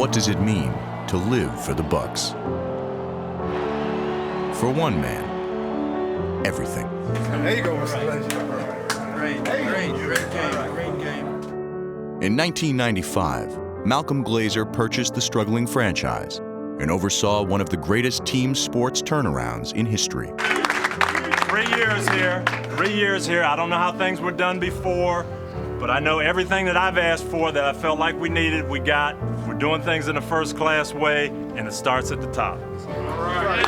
what does it mean to live for the Bucs? For one man, everything. There you go, Mr. Great game. In 1995, Malcolm Glazer purchased the struggling franchise and oversaw one of the greatest team sports turnarounds in history. 3 years here. I don't know how things were done before, but I know everything that I've asked for that I felt like we needed, we got. We're doing things in a first-class way, and it starts at the top. All right.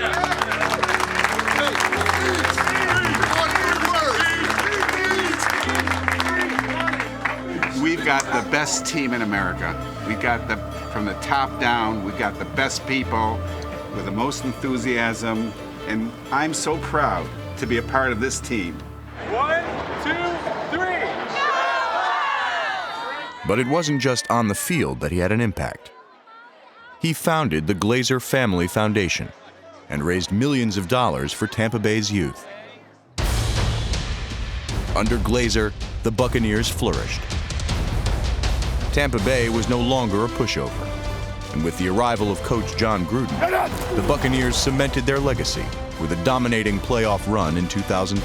We've got the best team in America. We've got from the top down, we've got the best people with the most enthusiasm, and I'm so proud to be a part of this team. 1, 2, 3. But it wasn't just on the field that he had an impact. He founded the Glazer Family Foundation and raised millions of dollars for Tampa Bay's youth. Under Glazer, the Buccaneers flourished. Tampa Bay was no longer a pushover. And with the arrival of coach John Gruden, the Buccaneers cemented their legacy with a dominating playoff run in 2002.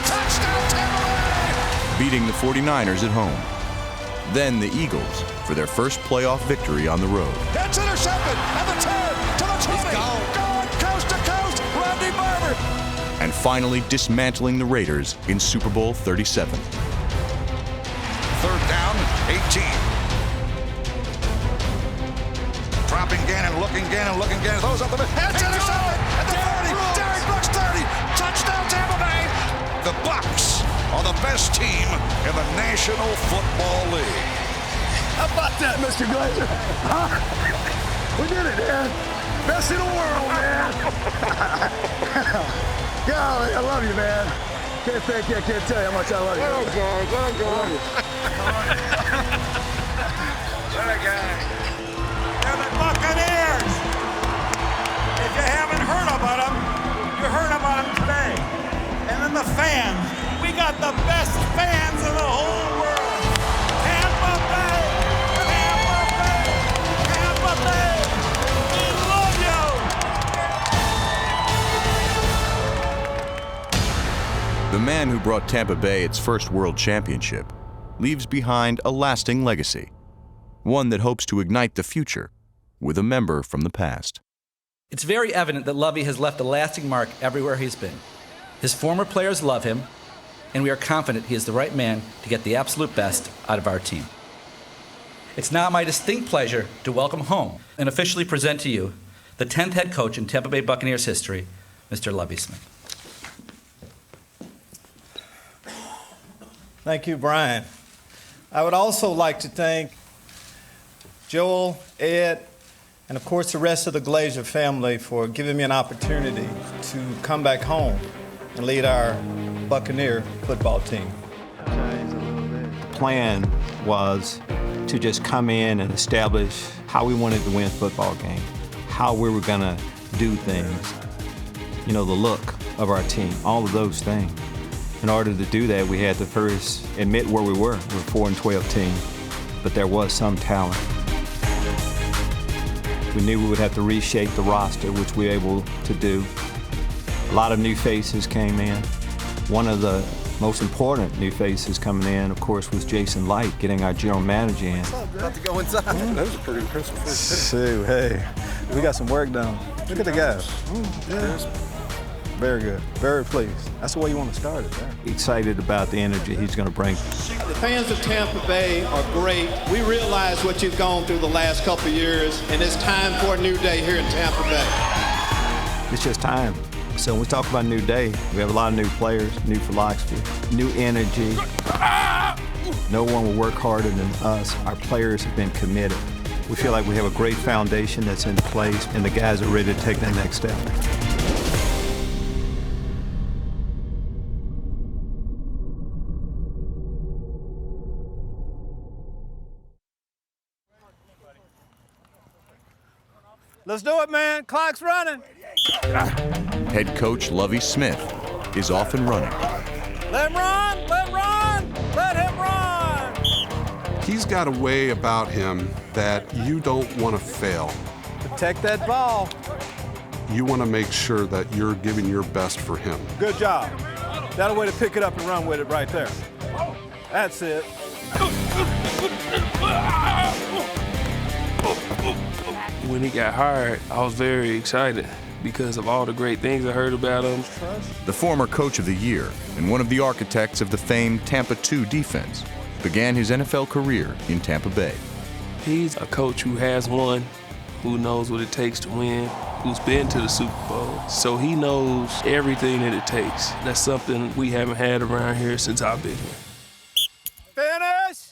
Touchdown, Tampa Bay! Beating the 49ers at home. Then the Eagles for their first playoff victory on the road. It's intercepted at the 10, to the 20. He's gone, coast to coast, Randy Barber. And finally dismantling the Raiders in Super Bowl 37. Third down, 18. Dropping Gannon, looking Gannon, throws up the middle. It's intercepted at the 30. Derek Brooks 30. Touchdown, Tampa Bay. The Bucs are the best team in the National Football League. How about that, Mr. Glazer? Huh? We did it, man. Best in the world, man. Golly, I love you, man. Can't thank you. I can't tell you how much I love you. Oh, God. What a guy. They're the Buccaneers. If you haven't heard about them, you heard about them today. And then the fans. We got the best fans in the whole world. Tampa Bay. Tampa Bay. Tampa Bay. We love you. The man who brought Tampa Bay its first world championship leaves behind a lasting legacy, one that hopes to ignite the future with a member from the past. It's very evident that Lovie has left a lasting mark everywhere he's been. His former players love him, and we are confident he is the right man to get the absolute best out of our team. It's now my distinct pleasure to welcome home and officially present to you the 10th head coach in Tampa Bay Buccaneers history, Mr. Lovie Smith. Thank you, Brian. I would also like to thank Joel, Ed, and of course the rest of the Glazer family for giving me an opportunity to come back home and lead our Buccaneer football team. The plan was to just come in and establish how we wanted to win a football game, how we were going to do things, the look of our team, all of those things. In order to do that, we had to first admit where we were. We're a 4-12 team, but there was some talent. We knew we would have to reshape the roster, which we were able to do. A lot of new faces came in. One of the most important new faces coming in, of course, was Jason Light, getting our general manager in. About to go inside. That was a pretty impressive first hit. Shoot, hey, we got some work done. Look at the guys. Yeah. Very good. Very pleased. That's the way you want to start it, man. Excited about the energy he's going to bring. The fans of Tampa Bay are great. We realize what you've gone through the last couple of years, and it's time for a new day here in Tampa Bay. It's just time. So when we talk about a new day, we have a lot of new players, new philosophy, new energy. No one will work harder than us. Our players have been committed. We feel like we have a great foundation that's in place, and the guys are ready to take that next step. Let's do it, man. Clock's running. Head coach Lovie Smith is off and running. Let him run. Let him run. Let him run. He's got a way about him that you don't want to fail. Protect that ball. You want to make sure that you're giving your best for him. Good job. That'll way to pick it up and run with it right there. That's it. When he got hired, I was very excited because of all the great things I heard about him. The former coach of the year and one of the architects of the famed Tampa 2 defense began his NFL career in Tampa Bay. He's a coach who has won, who knows what it takes to win, who's been to the Super Bowl. So he knows everything that it takes. That's something we haven't had around here since I've been here. Finish!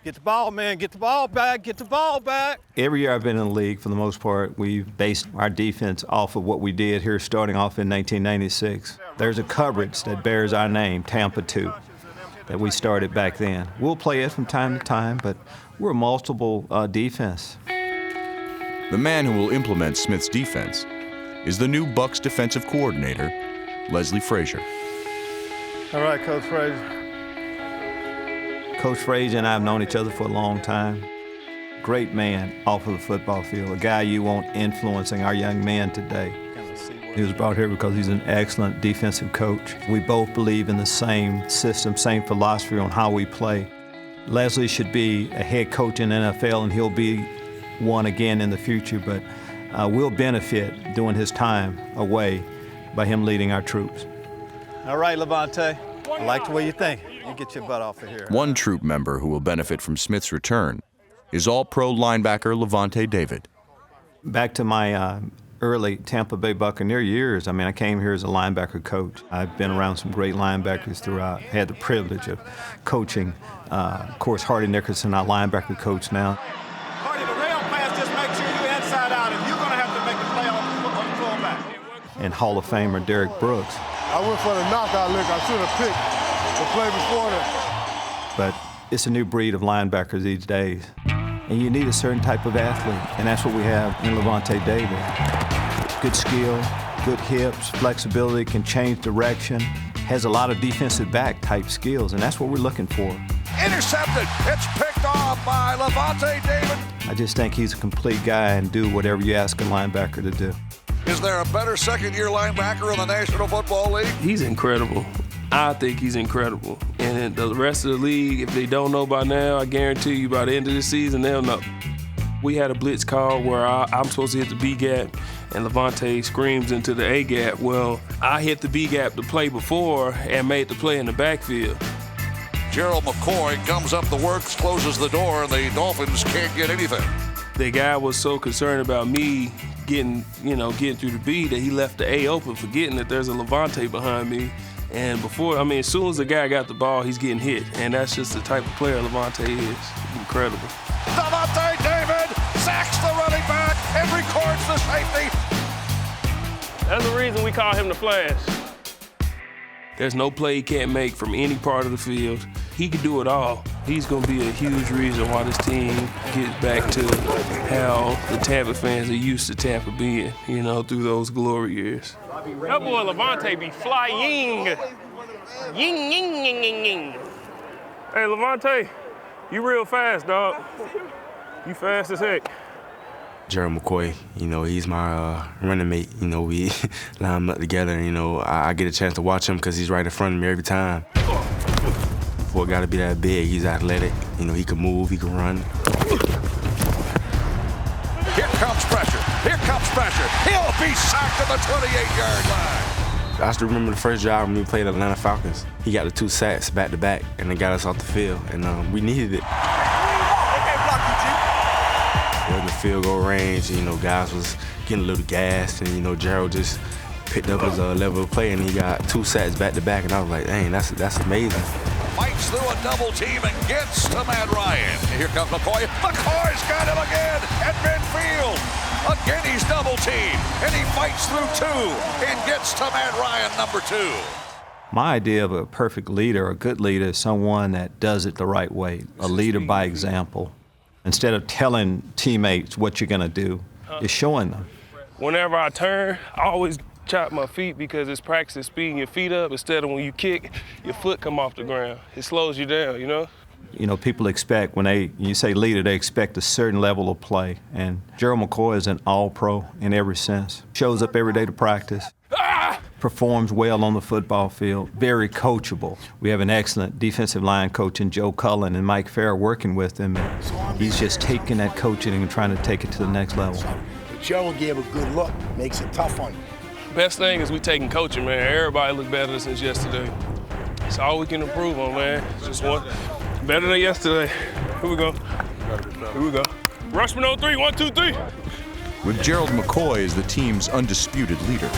Get the ball, man. Get the ball back. Get the ball back. Every year I've been in the league, for the most part, we've based our defense off of what we did here starting off in 1996. There's a coverage that bears our name, Tampa 2, that we started back then. We'll play it from time to time, but we're a multiple defense. The man who will implement Smith's defense is the new Bucs defensive coordinator, Leslie Frazier. All right, Coach Frazier. Coach Frazier and I have known each other for a long time. Great man off of the football field, a guy you want influencing our young men today. He was brought here because he's an excellent defensive coach. We both believe in the same system, same philosophy on how we play. Leslie should be a head coach in the NFL, and he'll be one again in the future, but we'll benefit during his time away by him leading our troops. All right, Levante, I like the way you think. You get your butt off of here. One troop member who will benefit from Smith's return is all-pro linebacker Levante David. Back to my early Tampa Bay Buccaneer years, I came here as a linebacker coach. I've been around some great linebackers throughout. Had the privilege of coaching, of course, Hardy Nickerson, our linebacker coach now. Hardy, the rail pass just makes sure you're inside out, and you're going to have to make the play on the fullback. And Hall of Famer Derrick Brooks. I went for the knockout lick. I should have picked the play before that. But it's a new breed of linebackers these days. And you need a certain type of athlete, and that's what we have in Levante David. Good skill, good hips, flexibility, can change direction, has a lot of defensive back type skills, and that's what we're looking for. Intercepted. It's picked off by Levante David. I just think he's a complete guy and do whatever you ask a linebacker to do. Is there a better second-year linebacker in the National Football League? He's incredible. I think he's incredible. And the rest of the league, if they don't know by now, I guarantee you by the end of the season, they'll know. We had a blitz call where I'm supposed to hit the B gap and Levante screams into the A gap. Well, I hit the B gap the play before and made the play in the backfield. Gerald McCoy comes up the works, closes the door, and the Dolphins can't get anything. The guy was so concerned about me getting through the B that he left the A open, forgetting that there's a Levante behind me. And as soon as the guy got the ball, he's getting hit. And that's just the type of player Levante is. Incredible. Levante David sacks the running back and records the safety. That's the reason we call him the Flash. There's no play he can't make from any part of the field. He can do it all. He's going to be a huge reason why this team gets back to how the Tampa fans are used to Tampa being, through those glory years. That boy Levante be flying. Ying, ying, ying, ying, ying. Hey, Levante, you real fast, dog. You fast as heck. Gerald McCoy, he's my running mate. We line up together. I get a chance to watch him because he's right in front of me every time. For a guy to be that big, he's athletic. He can move, he can run. Here comes pressure. Here comes pressure. He'll be sacked at the 28-yard line. I still remember the first job when we played Atlanta Falcons. He got the 2 sacks back to back, and they got us off the field, and we needed it. In the field goal range, guys was getting a little gassed, and Gerald just picked up his level of play, and he got 2 sacks back to back, and I was like, dang, that's amazing. Fights through a double team and gets to Matt Ryan. Here comes McCoy. McCoy's got him again at midfield. Again, he's double teamed, and he fights through 2 and gets to Matt Ryan, number 2. My idea of a perfect leader, a good leader, is someone that does it the right way, a leader by example. Instead of telling teammates what you're going to do, is showing them. Whenever I turn, I always chop my feet because it's practice speeding your feet up instead of when you kick, your foot come off the ground. It slows you down, You know, people expect when you say leader, they expect a certain level of play. And Gerald McCoy is an all-pro in every sense. Shows up every day to practice. Performs well on the football field, very coachable. We have an excellent defensive line coach in Joe Cullen and Mike Farrer working with him. And he's just taking that coaching and trying to take it to the next level. Joe gave a good look, makes it tough on you. Best thing is we taking coaching, man. Everybody look better since yesterday. It's all we can improve on, man. Just one better than yesterday. Here we go. Here we go. Rushman on 3, 1, 2, 3. With Gerald McCoy as the team's undisputed leader,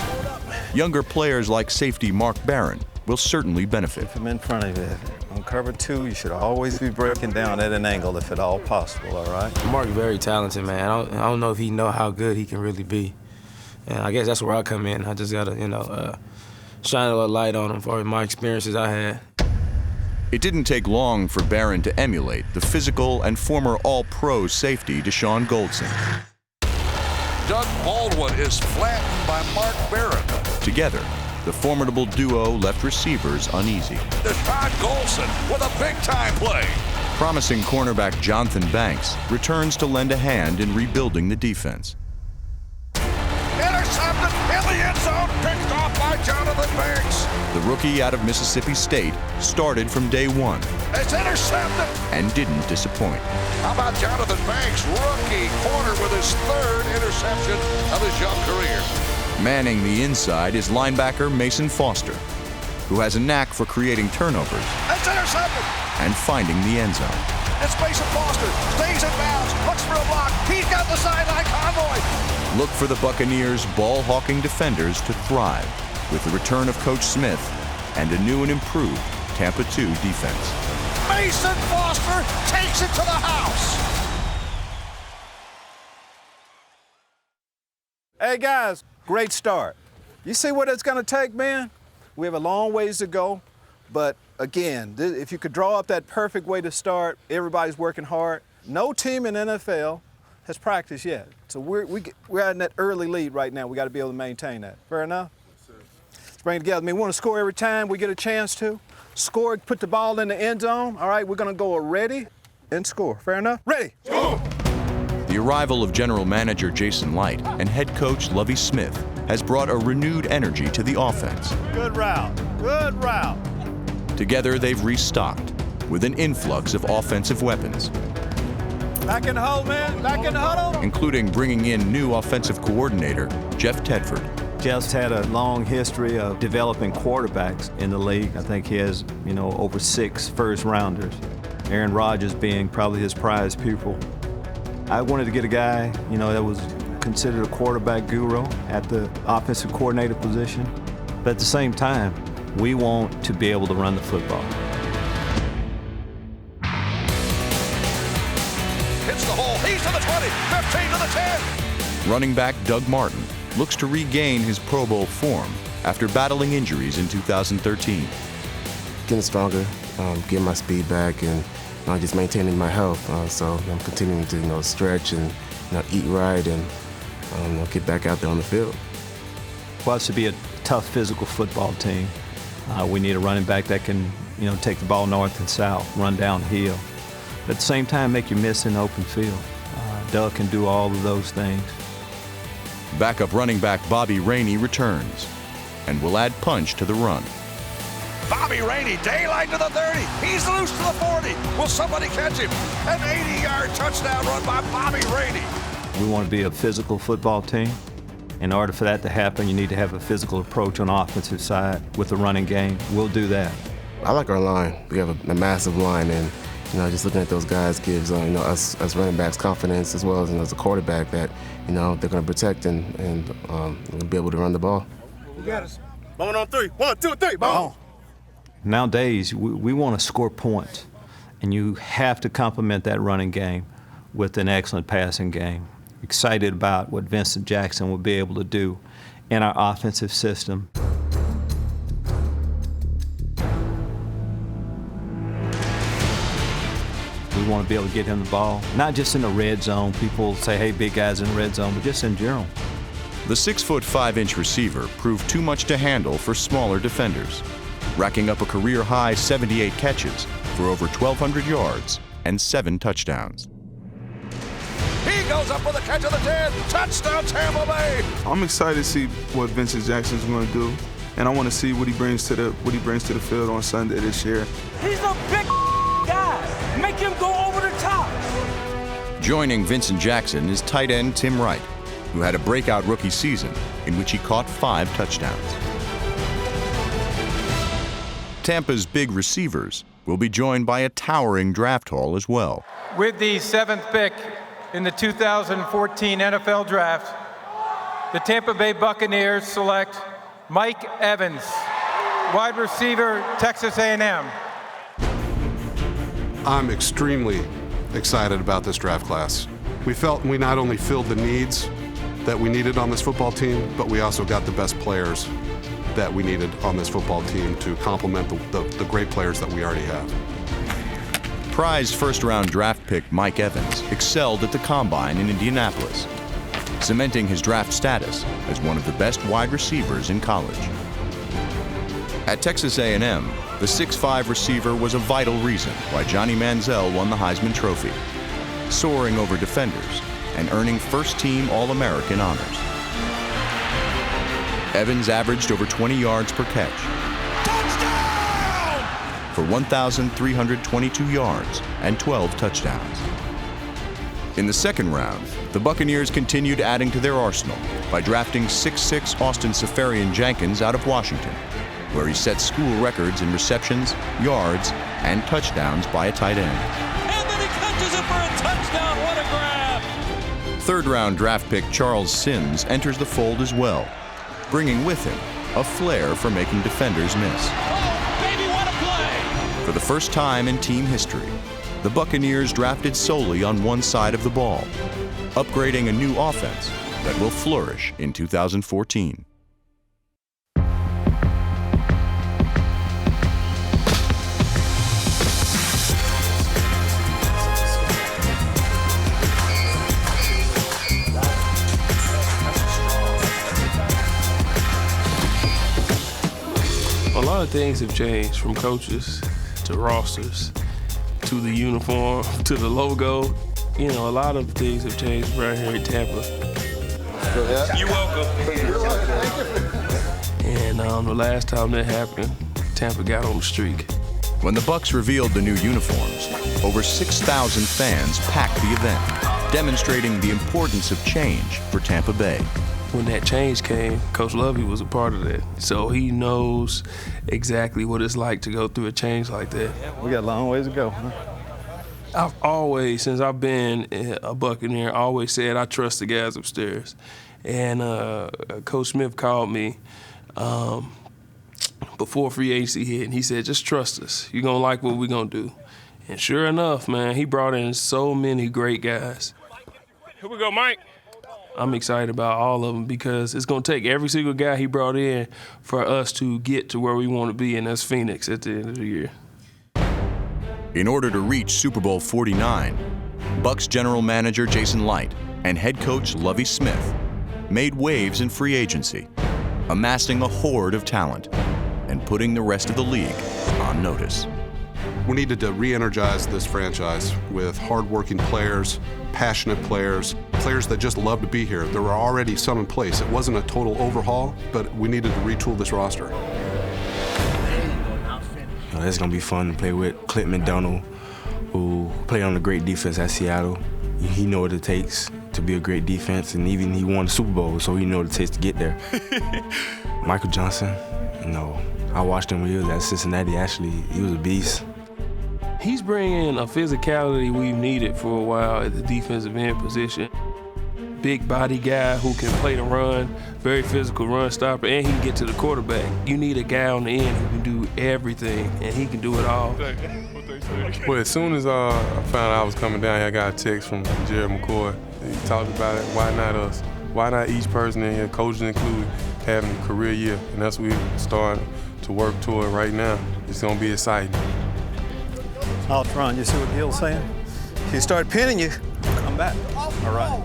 younger players like safety Mark Barron will certainly benefit. Keep him in front of you. On cover 2, you should always be breaking down at an angle if at all possible, all right? Mark's very talented, man. I don't know if he know how good he can really be. And I guess that's where I come in. I just got to, shine a little light on him for my experiences I had. It didn't take long for Barron to emulate the physical and former All-Pro safety Deshaun Goldson. Doug Baldwin is flattened by Mark Barron. Together, the formidable duo left receivers uneasy. Deshaun Goldson with a big-time play. Promising cornerback Jonathan Banks returns to lend a hand in rebuilding the defense. Intercepted in the end zone, picked off by Jonathan Banks. The rookie out of Mississippi State started from day one. It's intercepted. And didn't disappoint. How about Jonathan Banks, rookie corner with his 3rd interception of his young career. Manning the inside is linebacker Mason Foster, who has a knack for creating turnovers. It's intercepted. And finding the end zone. It's Mason Foster, stays in bounds, looks for a block. He's got the sideline convoy. Look for the Buccaneers' ball-hawking defenders to thrive with the return of Coach Smith and a new and improved Tampa 2 defense. Mason Foster takes it to the house. Hey, guys, great start. You see what it's going to take, man? We have a long ways to go, but again, if you could draw up that perfect way to start, everybody's working hard. No team in NFL has practiced yet. So we're in that early lead right now. We got to be able to maintain that. Fair enough? Yes, sir. Let's bring it together. I mean, we want to score every time we get a chance to. Score, put the ball in the end zone. All right, we're going to go ready and score. Fair enough? Ready. Go! The arrival of general manager Jason Light and head coach Lovie Smith has brought a renewed energy to the offense. Good route. Good route. Together, they've restocked with an influx of offensive weapons. Back in the huddle, man. Back in the huddle. Including bringing in new offensive coordinator Jeff Tedford. Jeff's had a long history of developing quarterbacks in the league. I think he has, over 6 first-rounders. Aaron Rodgers being probably his prize pupil. I wanted to get a guy, that was considered a quarterback guru at the offensive coordinator position. But at the same time, we want to be able to run the football. Hits the hole. He's to the 20, 15 to the 10. Running back Doug Martin looks to regain his Pro Bowl form after battling injuries in 2013. Getting stronger, getting my speed back, and just maintaining my health. So I'm continuing to stretch and eat right and get back out there on the field. For us to be a tough physical football team, we need a running back that can take the ball north and south, run downhill, but at the same time make you miss in the open field. Doug can do all of those things. Backup running back Bobby Rainey returns and will add punch to the run. Bobby Rainey, daylight to the 30. He's loose to the 40. Will somebody catch him? An 80-yard touchdown run by Bobby Rainey. We want to be a physical football team. In order for that to happen, you need to have a physical approach on the offensive side with the running game. We'll do that. I like our line. We have a massive line, and just looking at those guys gives us running backs confidence, as well as a quarterback that they're going to protect and be able to run the ball. You got us. Bone on 3. 1, 2, 3. Bone. Nowadays, we want to score points, and you have to complement that running game with an excellent passing game. Excited about what Vincent Jackson will be able to do in our offensive system. We want to be able to get him the ball, not just in the red zone. People say, hey, big guys in the red zone, but just in general. The 6'5" 5" receiver proved too much to handle for smaller defenders, racking up a career-high 78 catches for over 1,200 yards and 7 touchdowns. He goes up for the catch of the 10. Touchdown, Tampa Bay. I'm excited to see what Vincent Jackson's going to do, and I want to see what he brings to the field on Sunday this year. He's a big guy. Make him go over the top. Joining Vincent Jackson is tight end Tim Wright, who had a breakout rookie season in which he caught 5 touchdowns. Tampa's big receivers will be joined by a towering draft haul as well. With the 7th pick in the 2014 NFL Draft, the Tampa Bay Buccaneers select Mike Evans, wide receiver, Texas A&M. I'm extremely excited about this draft class. We felt we not only filled the needs that we needed on this football team, but we also got the best players that we needed on this football team to complement the great players that we already have. Prized first-round draft pick Mike Evans excelled at the Combine in Indianapolis, cementing his draft status as one of the best wide receivers in college. At Texas A&M, the 6'5" receiver was a vital reason why Johnny Manziel won the Heisman Trophy, soaring over defenders and earning first-team All-American honors. Evans averaged over 20 yards per catch for 1,322 yards and 12 touchdowns. In the second round, the Buccaneers continued adding to their arsenal by drafting 6'6" Austin Seferian-Jenkins out of Washington, where he set school records in receptions, yards, and touchdowns by a tight end. And then he catches it for a touchdown. What a grab! Third-round draft pick Charles Sims enters the fold as well, bringing with him a flair for making defenders miss. Oh, baby, what a play! For the first time in team history, the Buccaneers drafted solely on one side of the ball, upgrading a new offense that will flourish in 2014. A lot of things have changed, from coaches to rosters to the uniform to the logo. You know, a lot of things have changed right here in Tampa. You're welcome. And the last time that happened, Tampa got on the streak. When the Bucs revealed the new uniforms, over 6,000 fans packed the event, demonstrating the importance of change for Tampa Bay. When that change came, Coach Lovie was a part of that. So he knows exactly what it's like to go through a change like that. We got a long ways to go, huh? I've always, since I've been a Buccaneer, always said I trust the guys upstairs. And Coach Smith called me before free agency hit, and he said, just trust us. You're going to like what we're going to do. And sure enough, man, he brought in so many great guys. Here we go, Mike. I'm excited about all of them because it's going to take every single guy he brought in for us to get to where we want to be, and that's Phoenix at the end of the year. In order to reach Super Bowl 49, Bucs general manager Jason Licht and head coach Lovie Smith made waves in free agency, amassing a horde of talent and putting the rest of the league on notice. We needed to re-energize this franchise with hard-working players, passionate players, players that just love to be here. There were already some in place. It wasn't a total overhaul, but we needed to retool this roster. It's going to be fun to play with Clint McDonald, who played on a great defense at Seattle. He knows what it takes to be a great defense, and even he won the Super Bowl, so he knows what it takes to get there. Michael Johnson, I watched him when he was at Cincinnati, actually. He was a beast. He's bringing a physicality we've needed for a while at the defensive end position. Big body guy who can play the run, very physical run stopper, and he can get to the quarterback. You need a guy on the end who can do everything, and he can do it all. Well, as soon as I found out I was coming down here, I got a text from Jared McCoy. He talked about it. Why not us? Why not each person in here, coaches included, having a career year? And that's what we're starting to work toward right now. It's going to be exciting. Ron, you see what Gil's saying? If you start pinning you, come back. All right.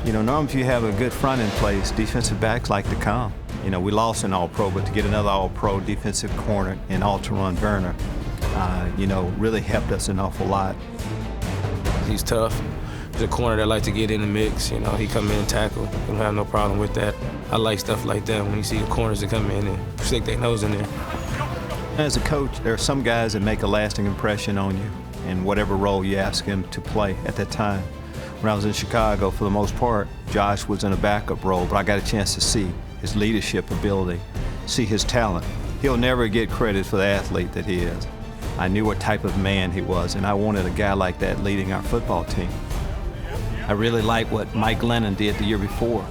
Normally if you have a good front in place, defensive backs like to come. We lost an All-Pro, but to get another All-Pro defensive corner in Alteron Werner, really helped us an awful lot. He's tough. He's a corner that likes to get in the mix. He come in and tackle. He don't have no problem with that. I like stuff like that when you see the corners that come in and stick their nose in there. As a coach, there are some guys that make a lasting impression on you in whatever role you ask him to play at that time. When I was in Chicago, for the most part, Josh was in a backup role, but I got a chance to see his leadership ability, see his talent. He'll never get credit for the athlete that he is. I knew what type of man he was, and I wanted a guy like that leading our football team. I really liked what Mike Lennon did the year before,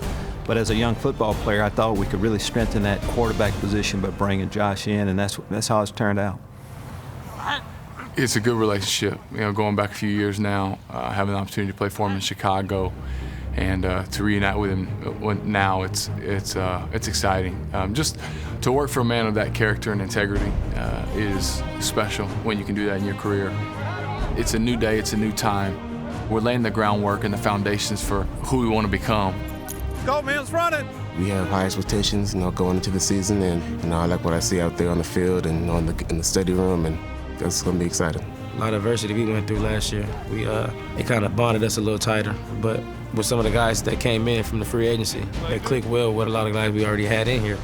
but as a young football player, I thought we could really strengthen that quarterback position by bringing Josh in, and that's how it's turned out. It's a good relationship. Going back a few years now, having the opportunity to play for him in Chicago, and to reunite with him now, it's exciting. Just to work for a man of that character and integrity is special when you can do that in your career. It's a new day. It's a new time. We're laying the groundwork and the foundations for who we want to become. Go, man's running. We have high expectations, going into the season, and I like what I see out there on the field and in the study room, and that's going to be exciting. A lot of adversity we went through last year. It kind of bonded us a little tighter, but with some of the guys that came in from the free agency, they clicked well with a lot of guys we already had in here.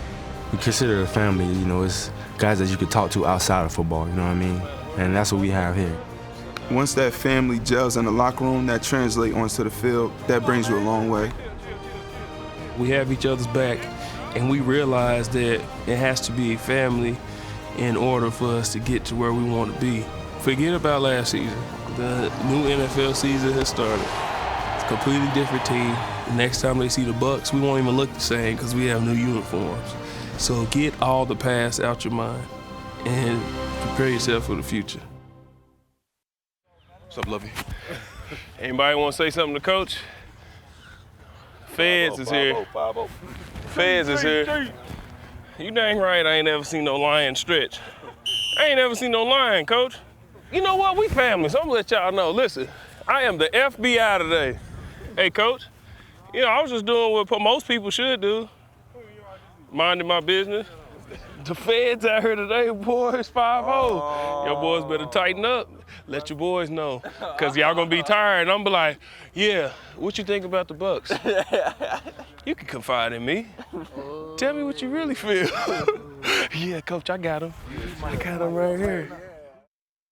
We consider it a family, it's guys that you could talk to outside of football, you know what I mean? And that's what we have here. Once that family gels in the locker room, that translates onto the field, that brings you a long way. We have each other's back, and we realize that it has to be a family in order for us to get to where we want to be. Forget about last season. The new NFL season has started. It's a completely different team. Next time they see the Bucs, we won't even look the same because we have new uniforms. So get all the past out your mind and prepare yourself for the future. What's up, Lovey? Anybody want to say something to Coach? Feds is here. Feds is here. You dang right I ain't never seen no lion stretch. I ain't never seen no lion, Coach. You know what? We family, so I'm gonna let y'all know. Listen, I am the FBI today. Hey, Coach. I was just doing what most people should do. Minding my business. The feds out here today, boys, 5-0. Your boys better tighten up. Let your boys know. Because y'all going to be tired. And I'm be like, yeah, what you think about the Bucs? You can confide in me. Tell me what you really feel. Yeah, Coach, I got him. I got him right here.